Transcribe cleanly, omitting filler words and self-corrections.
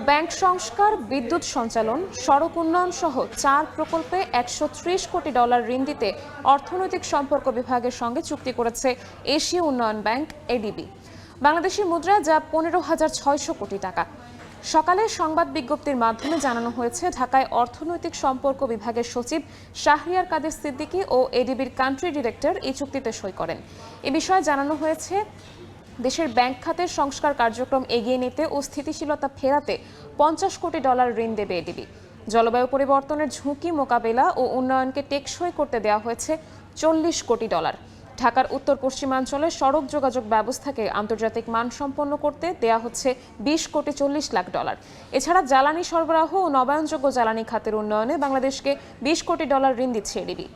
Bank সংস্কার, বিদ্যুৎ সঞ্চালন, সড়ক উন্নয়ন সহ 4 প্রকল্পে $130 কোটি ঋণ দিতে অর্থনৈতিক সম্পর্ক বিভাগের সঙ্গে চুক্তি করেছে এশীয় উন্নয়ন ব্যাংক এডিবি। বাংলাদেশি মুদ্রায় যা 15,600 কোটি টাকা। সকালে সংবাদ বিজ্ঞপ্তির মাধ্যমে জানানো হয়েছে, ঢাকায় অর্থনৈতিক সম্পর্ক বিভাগের সচিব শাহরিয়ার কাদের সিদ্দিকী ও এডিবির কান্ট্রি ডিরেক্টর এই চুক্তিতে সই করেন। এ বিষয়ে জানানো হয়েছে, দেশের ব্যাংক খাতের সংস্কার কার্যক্রম এগিয়ে নিতে ও স্থিতিশীলতা ফেরাতে $50 কোটি ঋণ দেবে এডিবি। জলবায়ু পরিবর্তনের ঝুঁকি মোকাবেলা ও উন্নয়নকে টেকসই করতে দেওয়া হয়েছে $40 কোটি। ঢাকার উত্তর পশ্চিমাঞ্চলে সড়ক যোগাযোগ ব্যবস্থাকে আন্তর্জাতিক মানসম্পন্ন করতে দেয়া হচ্ছে $20,40,00,000। এছাড়া জ্বালানি সরবরাহ ও নবায়নযোগ্য জ্বালানি খাতের উন্নয়নে বাংলাদেশকে $20 কোটি ঋণ দিচ্ছে এডিবি।